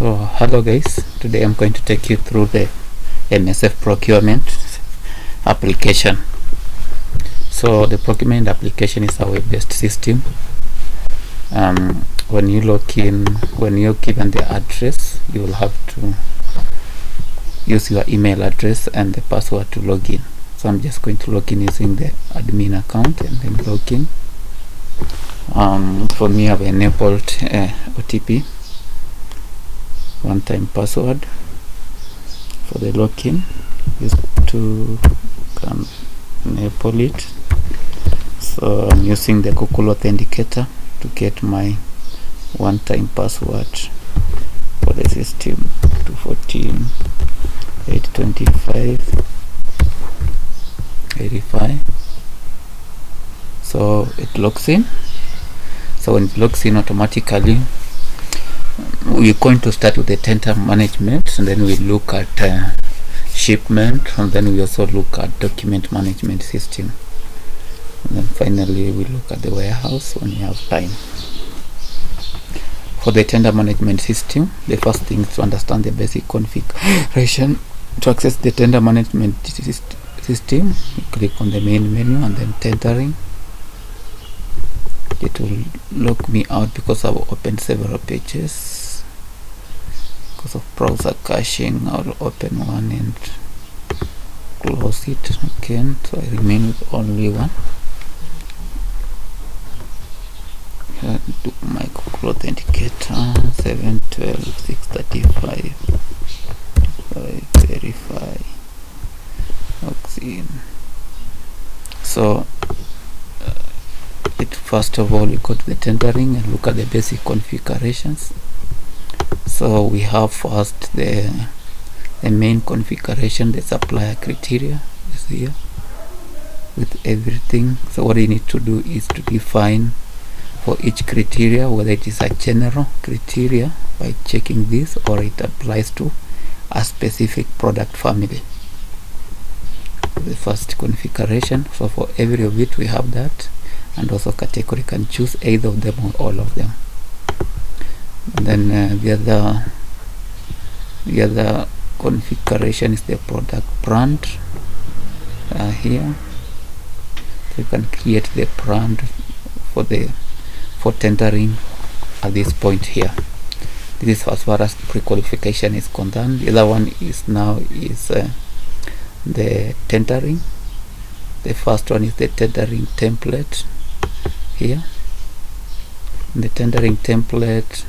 So hello guys, today I'm going to take you through the MSF procurement application. So the procurement application is a web-based system. When you log in, when you're given the address, you will have to use your email address and the password to log in. So I'm just going to log in using the admin account and then log in. For me, I've enabled OTP, one-time password for the login. Is to enable it. So I'm using the Google Authenticator to get my one-time password for the system, 214 825 85. So it logs in. So when it logs in automatically, we're going to start with the tender management, and then we look at shipment, and then we also look at document management system, and then finally we look at the warehouse when we have time. For the tender management system, the first thing is to understand the basic configuration. To access the tender management system, you click on the main menu and then tendering. It will lock me out because I've opened several pages. Because of browser caching, I'll open one and close it again, so I remain with only one. Here to my Google Authenticator, 712 635 verify, login. So first of all, we go to the tendering and look at the basic configurations. So we have first the main configuration, the supplier criteria is here with everything. So what you need to do is to define for each criteria whether it is a general criteria by checking this, or it applies to a specific product family. The first configuration, so for every of it we have that, and also category, can choose either of them or all of them. And then the other configuration is the product brand here. So you can create the brand for tendering at this point here. This is as far as pre-qualification is concerned. The other one is the tendering. The first one is the tendering template here. The tendering template,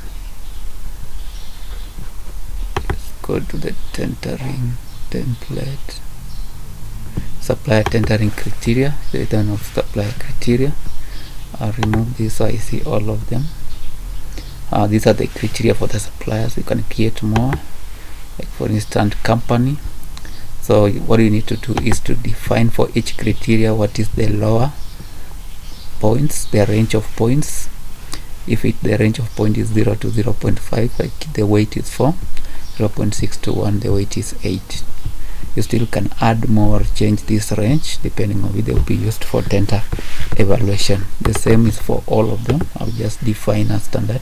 let's go to the tendering template, supplier tendering criteria, the return of supplier criteria. I'll remove this so I see all of them. These are the criteria for the suppliers. You can create more, like for instance company. So what you need to do is to define for each criteria what is the lower points, the range of points. If the range of point is 0 to 0.5, like the weight is 4, 0.6 to 1, the weight is 8. You still can add more or change this range depending on whether they will be used for tender evaluation. The same is for all of them. I'll just define a standard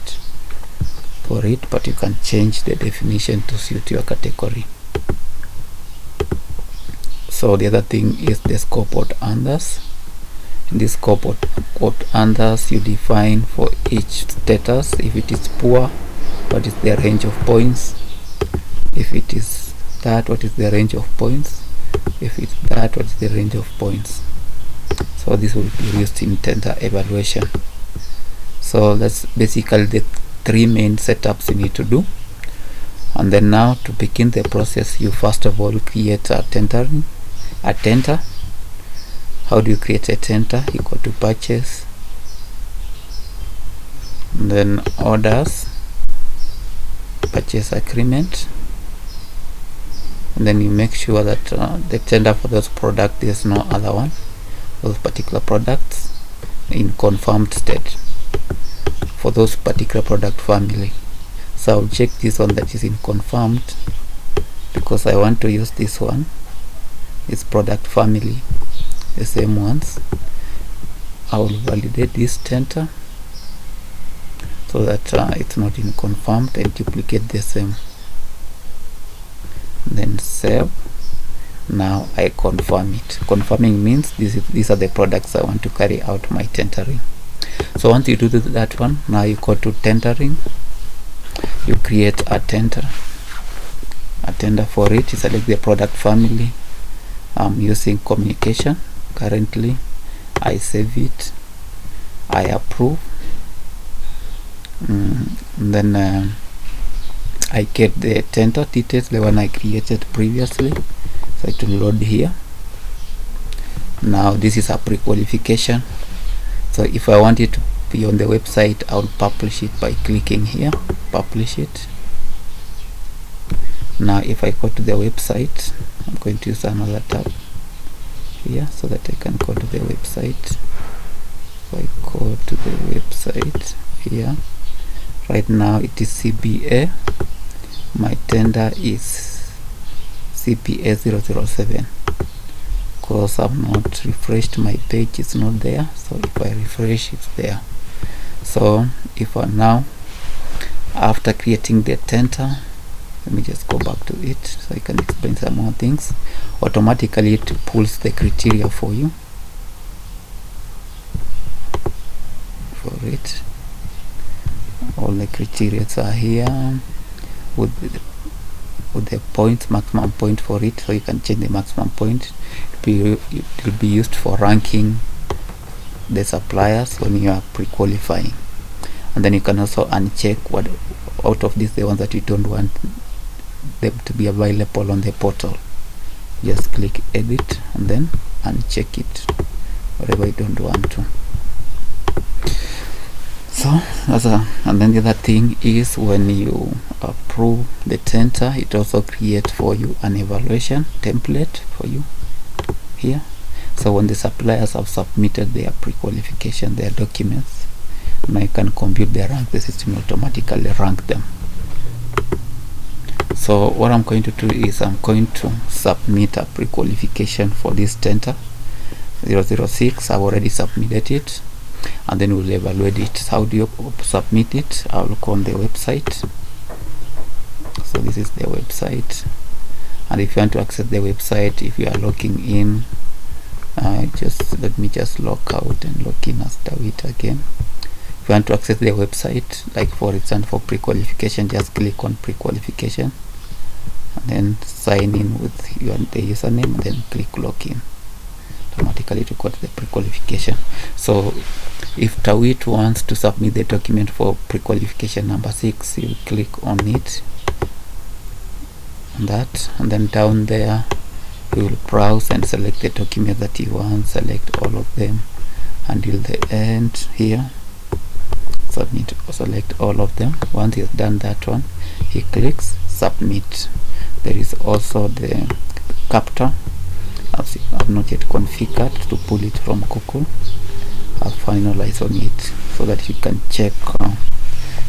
for it, but you can change the definition to suit your category. So the other thing is the scoreboard others. In this scoreboard others, you define for each status. If it is poor, what is the range of points? If it is that, what is the range of points? If it's that, what is the range of points? So this will be used in tender evaluation. So that's basically the three main setups you need to do. And then now to begin the process, you first of all create a tender. How do you create a tender? You go to purchase, and then orders, purchase agreement, and then you make sure that the tender for those products, there's no other one, those particular products in confirmed state for those particular product family. So I'll check this one that is in confirmed because I want to use this one. It's product family, the same ones. I will validate this tender. so that it's not in confirmed, and duplicate the same, then save. Now I confirm it. Confirming means these are the products I want to carry out my tendering. So once you do that one, now you go to tendering, you create a tender for it. You select the product family. I'm using communication currently. I save it, I approve, then I get the tender details, the one I created previously, so it will load here. Now this is a pre-qualification, so if I want it to be on the website, I'll publish it by clicking here, publish it. Now if I go to the website, I'm going to use another tab here so that I can go to the website. So I go to the website here. Right now it is CBA. My tender is CPA 007. Because I've not refreshed my page, it's not there. So if I refresh, it's there. So if I now, after creating the tender, let me just go back to it so I can explain some more things. Automatically it pulls the criteria for you for it. All the criteria are here with the points, maximum point for it, so you can change the maximum point. It will be used for ranking the suppliers when you are pre-qualifying, and then you can also uncheck what out of these, the ones that you don't want them to be available on the portal. Just click edit and then uncheck it whatever you don't want to. So and then the other thing is, when you approve the tender, it also creates for you an evaluation template for you here. So when the suppliers have submitted their pre-qualification, their documents, now you can compute their rank. The system automatically rank them. So what I'm going to do is I'm going to submit a pre-qualification for this tender 006. I've already submitted it, and then we'll evaluate it. How do you submit it? I'll look on the website. So this is the website, and if you want to access the website, if you are logging in, just let me just log out and log in as Dawit again. If you want to access the website, like for example for pre-qualification, just click on pre-qualification and then sign in with the username and then click login. Automatically to go to the pre-qualification. So if Dawit wants to submit the document for pre-qualification number 6, you click on it, on that, and then down there you will browse and select the document that you want, select all of them until the end here, submit, select all of them. Once he's done that one, he clicks submit. There is also the captcha. I've not yet configured to pull it from Google. I'll finalize on it so that you can check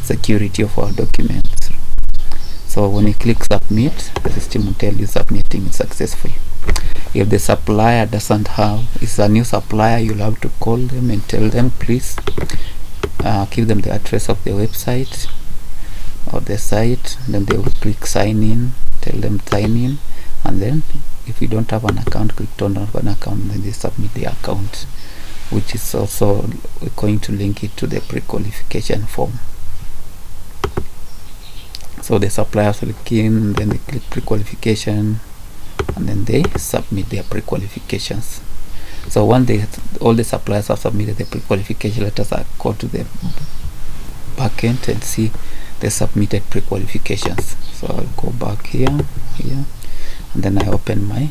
security of our documents. So when you click submit, the system will tell you submitting is successful. If the supplier doesn't have, it's a new supplier, you'll have to call them and tell them, please give them the address of the website or the site. Then they will click sign in, tell them sign in, and then if you don't have an account, click don't have an account, then they submit the account, which is also going to link it to the pre-qualification form. So the suppliers will click in, then they click pre-qualification, and then they submit their pre-qualifications. So once all the suppliers have submitted the pre-qualification, let us go to the backend and see the submitted pre-qualifications. So I'll go back here, and then I open my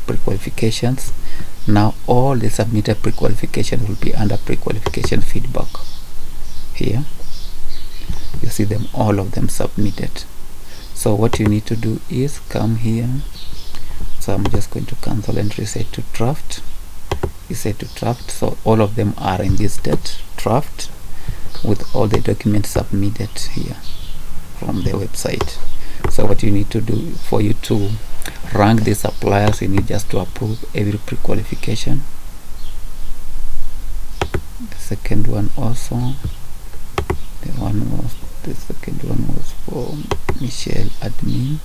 pre-qualifications. Now all the submitted pre-qualification will be under pre-qualification feedback. Here you see them, all of them submitted. So what you need to do is come here. So I'm just going to cancel and reset to draft. Reset to draft. So all of them are in this state, draft, with all the documents submitted here from the website. So what you need to do, for you to rank the suppliers, you need just to approve every pre-qualification. The second one also, The second one was for Michelle admin.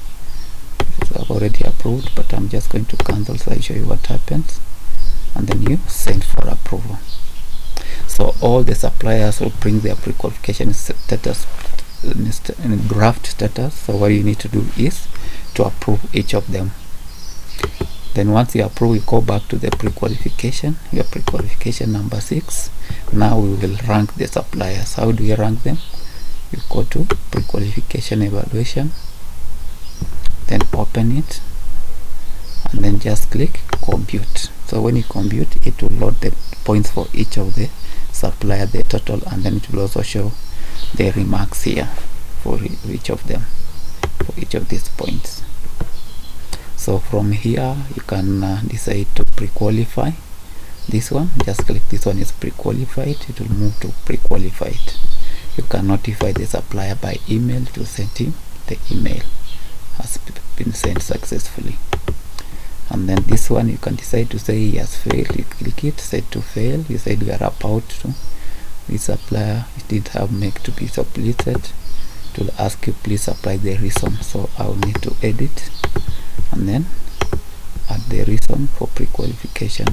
I've already approved, but I'm just going to cancel so I show you what happens, and then you send for approval. So all the suppliers will bring their pre-qualification status in draft status. So what you need to do is to approve each of them. Then once you approve, you go back to the pre-qualification, your pre-qualification number 6. Now we will rank the suppliers. How do we rank them? You go to pre-qualification evaluation, then open it, and then just click compute. So when you compute, it will load the points for each of the supplier, the total, and then it will also show the remarks here for each of them, for each of these points. So from here you can decide to pre-qualify this one. Just click this one is pre-qualified. It will move to pre-qualified. You can notify the supplier by email to send him the email has been sent successfully. And then this one you can decide to say he has failed. You click it, set to fail. You said you are about to. The supplier it did have make to be submitted. It will ask you please supply the reason. So I will need to edit and then add the reason for pre-qualification.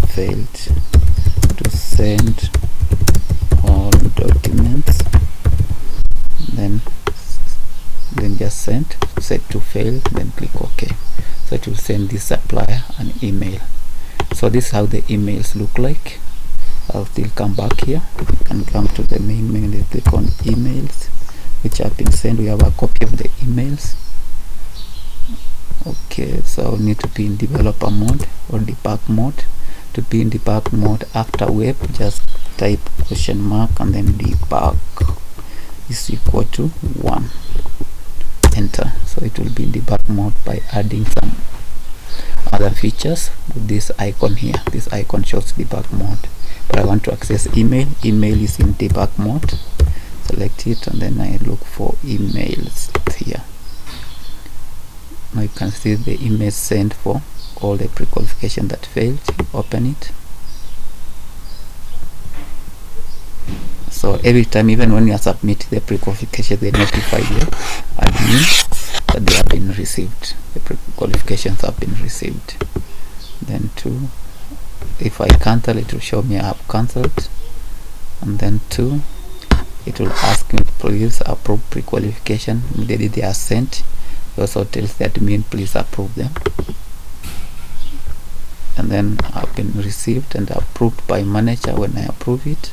Failed to send all documents. Then just send, set to fail, then click OK. So it will send this supplier an email. So this is how the emails look like. I'll still come back here. You can come to the main menu, click on emails which have been sent. We have a copy of the emails. Okay, so I'll need to be in developer mode or debug mode. To be in debug mode after web, just type question mark and then debug is equal to 1. Enter. So it will be in debug mode by adding some other features with this icon here. This icon shows debug mode, but I want to access email. Email is in debug mode. Select it and then I look for emails here. Now you can see the email sent for all the pre-qualification that failed. You open it. So every time, even when you submit the pre-qualification, they notify you admin that they have been received. The pre-qualifications have been received. Then 2, if I cancel, it will show me I have cancelled. And then 2, it will ask me please approve pre-qualification. Immediately they are sent. It also tells the admin please approve them. And then have been received and approved by manager. When I approve it,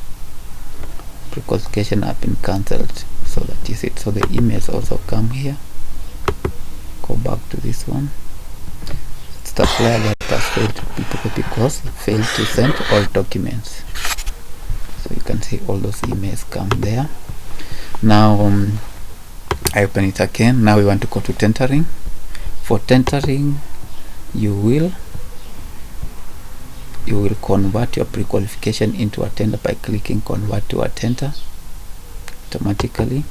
pre-qualification have been cancelled. So that is it. So the emails also come here. Go back to this one. It's the player that has failed because it failed to send all documents. So you can see all those emails come there. Now I open it again. Now we want to go to tendering. For tendering, you will convert your pre-qualification into a tender by clicking convert to a tender automatically,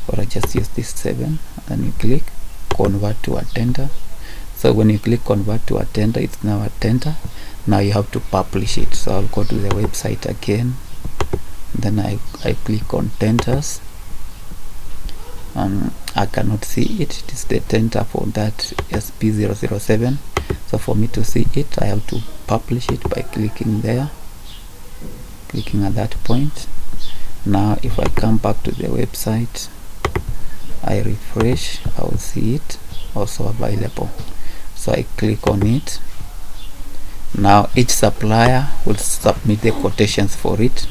or I just use this 7 and you click convert to a tender. So when you click convert to a tender, it's now a tender. Now you have to publish it. So I'll go to the website again, then I click on tenders. I cannot see it. It is the tender for that SP007. So for me to see it, I have to publish it by clicking there, clicking at that point. Now if I come back to the website, I refresh, I will see it also available. So I click on it. Now each supplier will submit the quotations for it.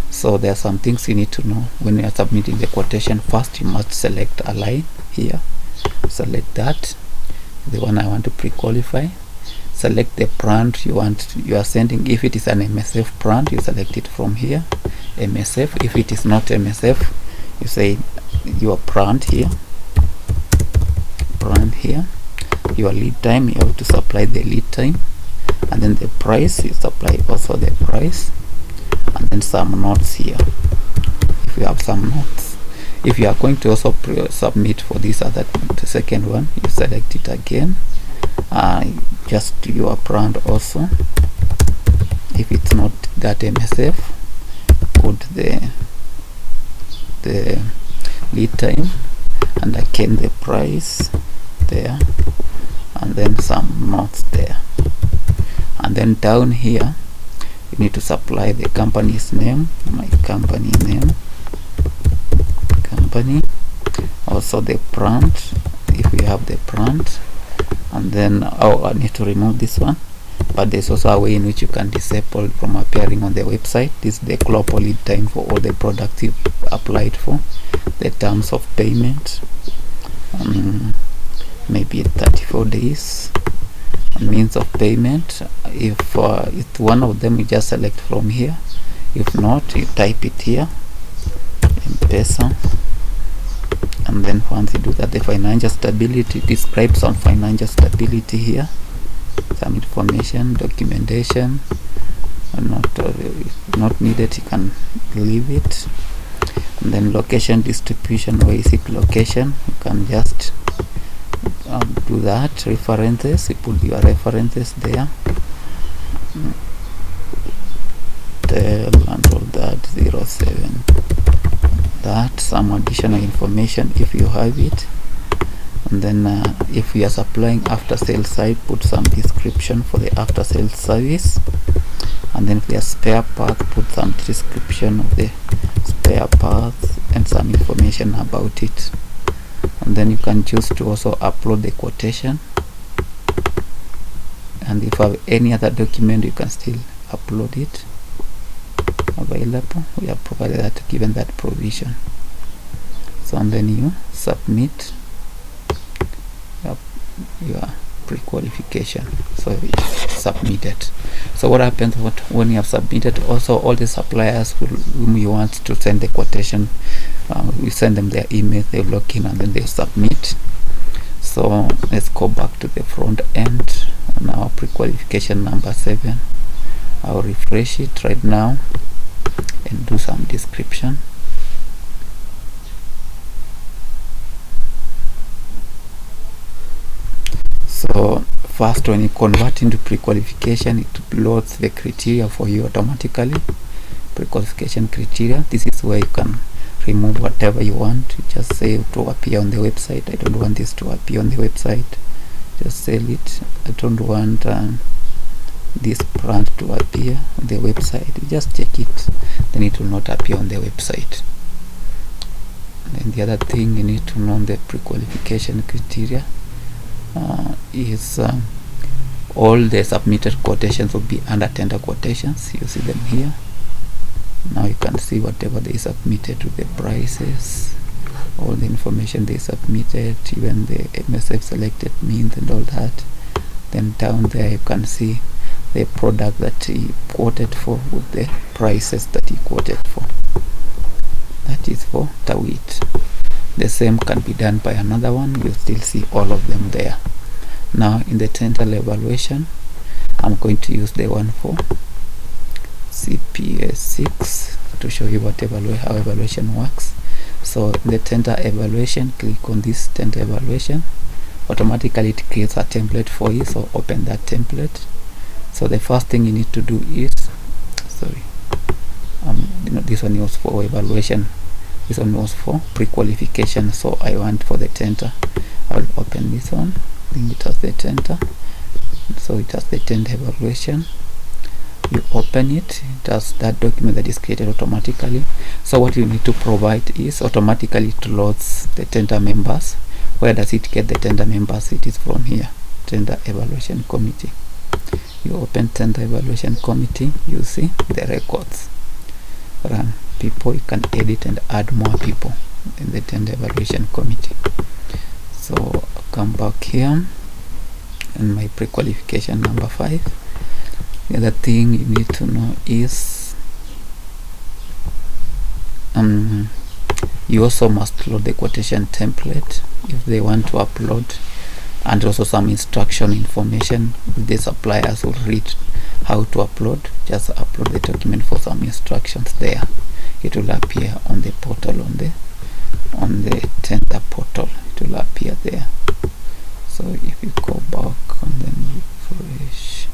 So there are some things you need to know when you are submitting the quotation. First, you must select a line here. Select that, the one I want to pre-qualify. Select the brand you are sending. If it is an MSF brand, you select it from here, MSF. If it is not MSF, you say your brand here, your lead time. You have to supply the lead time, and then the price, you supply also the price, and then some notes here if you have some notes. If you are going to also submit for this other, the second one, you select it again, just your brand also. If it's not that MSF, put the lead time, and again the price there, and then some notes there. And then down here you need to supply the company's name, my company name, company, also the brand if we have the brand. And then I need to remove this one, but there's also a way in which you can disable from appearing on the website. This is the global lead time for all the products you've applied for, the terms of payment, maybe 34 days, means of payment. If it's one of them, you just select from here. If not, you type it here, M-Pesa. And then once you do that, the financial stability describes some financial stability here, some information, documentation, not needed, you can leave it. And then location distribution, where is it location, you can just do that. References, you put your references there, and all that, 07, that, some additional information if you have it. And then if you are supplying after sales side, put some description for the after sales service. And then if they are spare parts, put some description of the spare parts and some information about it. And then you can choose to also upload the quotation, and if you have any other document, you can still upload it. Available, we have provided that, given that provision. So and then you submit your pre-qualification, so it's submitted. So what happens when you have submitted, also all the suppliers whom you want to send the quotation, we send them their email, they log in, and then they submit. So let's go back to the front end on our pre-qualification number 7. I'll refresh it right now and do some description. So first, when you convert into pre-qualification, it loads the criteria for you automatically. Pre-qualification criteria, this is where you can remove whatever you want. You just say to appear on the website, I don't want this to appear on the website, just sell it. I don't want this brand to appear on the website, you just check it, then it will not appear on the website. And then the other thing you need to know, the pre-qualification criteria is all the submitted quotations will be under tender quotations. You see them here. Now you can see whatever they submitted to the prices, all the information they submitted, even the MSF selected means and all that. Then down there you can see the product that he quoted for with the prices that he quoted for. That is for Tawit. The same can be done by another one. You still see all of them there. Now in the tender evaluation, I'm going to use the one for CPA 6 to show you what how evaluation works. So in the tender evaluation, click on this tender evaluation. Automatically it creates a template for you, so open that template. So the first thing you need to do is, this one was for evaluation, this one was for pre-qualification, so I want for the tender. I'll open this one. I think it has the tender, so it has the tender evaluation. You open it, it has that document that is created automatically. So what you need to provide is automatically it loads the tender members. Where does it get the tender members? It is from here, tender evaluation committee. You open tender evaluation committee, you see the records. Run people, you can edit and add more people in the tender evaluation committee. So I'll come back here and my pre-qualification number 5. The other thing you need to know is you also must load the quotation template if they want to upload, and also some instruction information. The suppliers will read how to upload. Just upload the document for some instructions there. It will appear on the portal, on the tender portal, it will appear there. So if you go back and then refresh,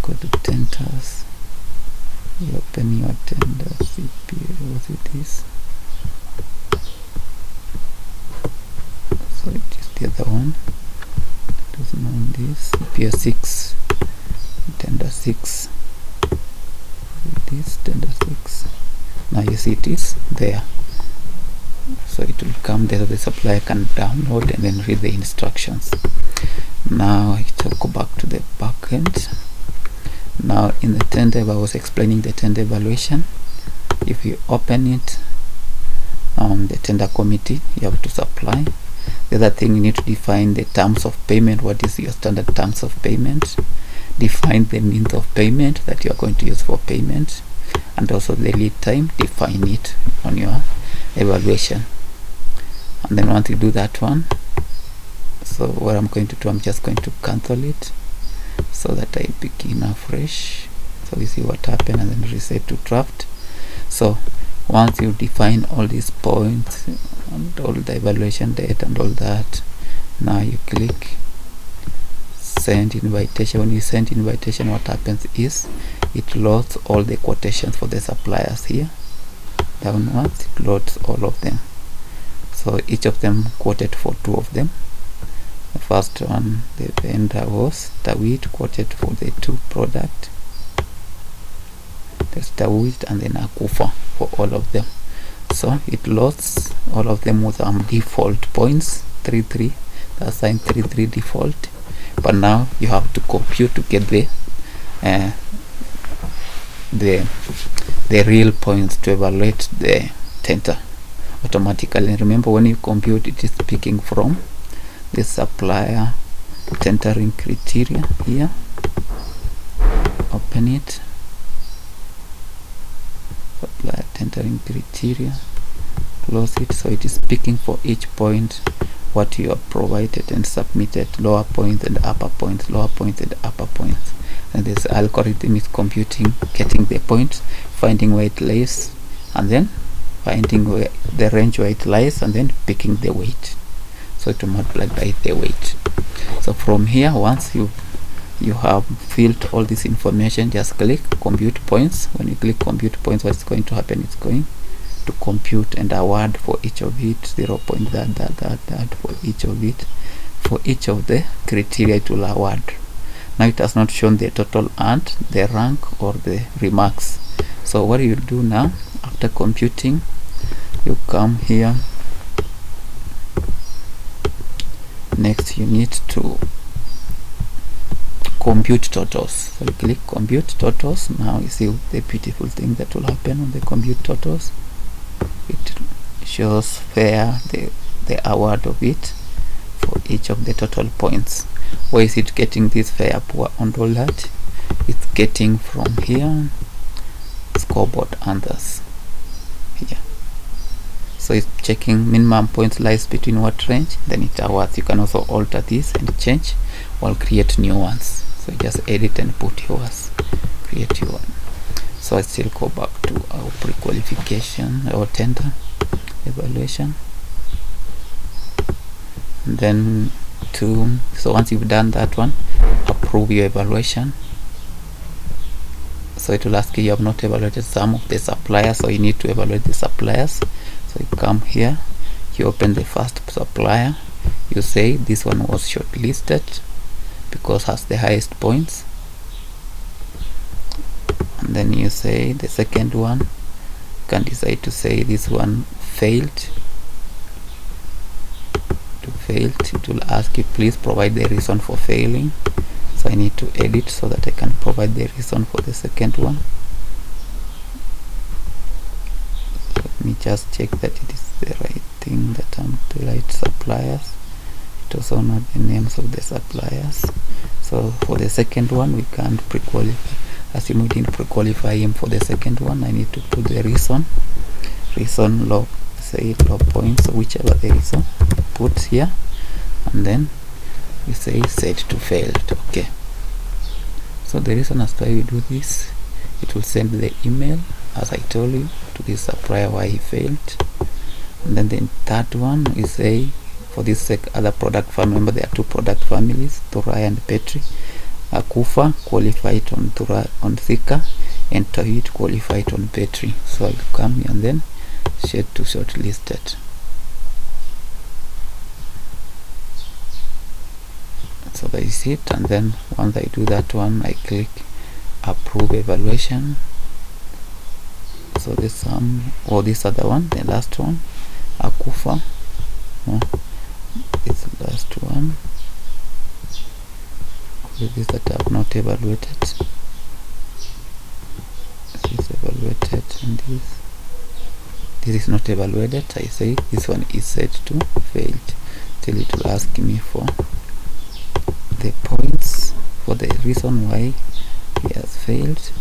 go to tenders, you open your tender CPA. Was it this? So it is the other one. It was known this CPA 6, tender 6. This tender 6. Now you see it is there. So it will come there, the supplier can download and then read the instructions. Now I will go back to the backend. Now in the tender, I was explaining the tender evaluation. If you open it, the tender committee, you have to supply. The other thing, you need to define the terms of payment. What is your standard terms of payment? Define the means of payment that you are going to use for payment, and also the lead time. Define it on your evaluation. And then once you do that one, so what I'm going to do, I'm just going to cancel it so that I begin afresh. So we see what happened, and then reset to draft. So once you define all these points and all the evaluation date and all that, now you click send invitation. When you send invitation, what happens is it loads all the quotations for the suppliers here downwards. It loads all of them. So each of them quoted for 2 of them. The first one, the vendor was Tawit, quoted for the 2 product. There's Tawit and then Akufa for all of them. So it loads all of them with default points 3-3. That's assigned 3-3 default. But now you have to compute to get the real points to evaluate the tender automatically. And remember, when you compute, it is picking from the supplier tendering criteria here. Open it. Supplier tendering criteria. Close it. So it is picking for each point what you have provided and submitted, lower points and upper points, lower points and upper points. And this algorithm is computing, getting the points, finding where it lays, and then finding where the range where it lies, and then picking the weight. So to multiply by the weight. So from here, once you have filled all this information, just click compute points. When you click compute points, what's going to happen? It's going to compute and award for each of it 0. that for each of it. For each of the criteria, it will award. Now it has not shown the total earned, the rank, or the remarks. So what you do now, after computing, you come here. Next, you need to compute totals. So you click compute totals. Now you see the beautiful thing that will happen on the compute totals. It shows fair the award of it for each of the total points. Where is it getting this fair, poor, and all that? It's getting from here, scoreboard others here. So it's checking minimum points lies between what range, then it awards. You can also alter this and change or create new ones. So just edit and put yours, create your one. So I still go back to our pre-qualification, our tender evaluation, and then so once you've done that one, approve your evaluation. So it will ask you have not evaluated some of the suppliers, so you need to evaluate the suppliers. So you come here, you open the first supplier, you say this one was shortlisted because has the highest points, and then you say the second one. You can decide to say this one failed. It will ask you please provide the reason for failing. So I need to edit so that I can provide the reason for the second one. Let me just check that it is the right thing, that I'm the right suppliers. It also not the names of the suppliers. So for the second one, we can't pre-qualify. As we didn't pre-qualify him for the second one, I need to put the reason low, say low points, so whichever the reason put here, and then we say set to failed. Okay, so the reason as to why we do this, it will send the email as I told you to this supplier why he failed. And then the third one, we say for this other product family, remember there are 2 product families, Thurai and Petri. Akufa qualified on Thika. enter it, qualify it on battery. So I'll come here and then set to shortlisted. So that is it. And then once I do that one, I click approve evaluation. So this or this other one, the last one, Akufa, it's the last one. This that I have not evaluated. This is evaluated, and this is not evaluated. I say this one is set to failed till it will ask me for the points for the reason why he has failed.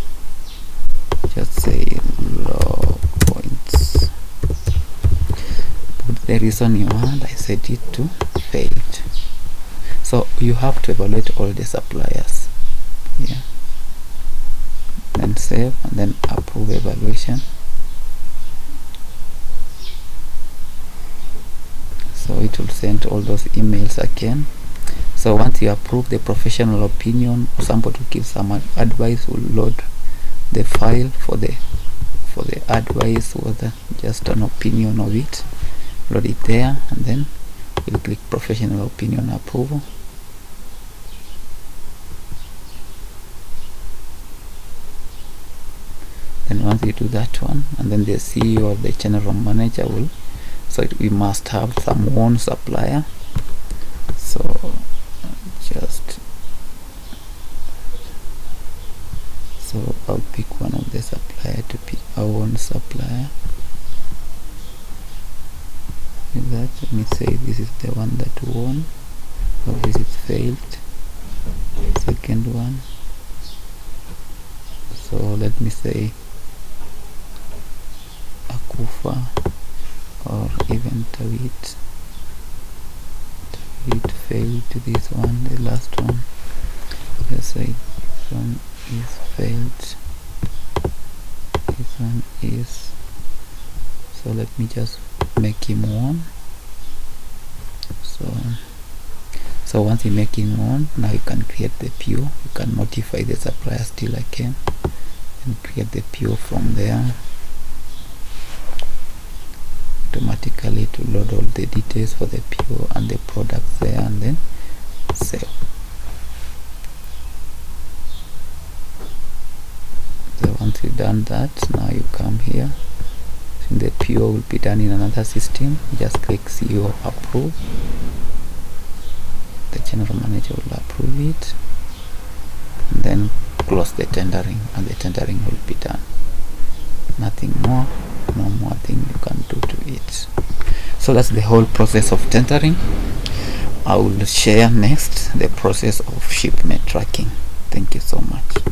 Just say low points. Put the reason you want. I set it to failed. So you have to evaluate all the suppliers. Yeah. Then save and then approve evaluation. So it will send all those emails again. So once you approve the professional opinion, somebody will give some advice, will load the file for the advice, or just an opinion of it, load it there, and then we'll click professional opinion approval. Then once you do that one, and then the CEO or the general manager will, so we must have some one supplier. So I'll pick one of the supplier to pick our own supplier. Like that, let me say this is the one that won, or this is failed, second one. So let me say Akufa, or even Tawit failed to this one, the last one. Okay, so this one is failed, this one is, so let me just make him one. So once you make him one, now you can create the PO. You can notify the supplier still again and create the PO from there. Automatically to load all the details for the PO and the products there, and then save. So once you've done that, now you come here. So the PO will be done in another system. Just click CEO approve. The general manager will approve it, and then close the tendering, and the tendering will be done. Nothing more, no more thing you can do to it. So that's the whole process of tendering. I will share next the process of shipment tracking. Thank you so much.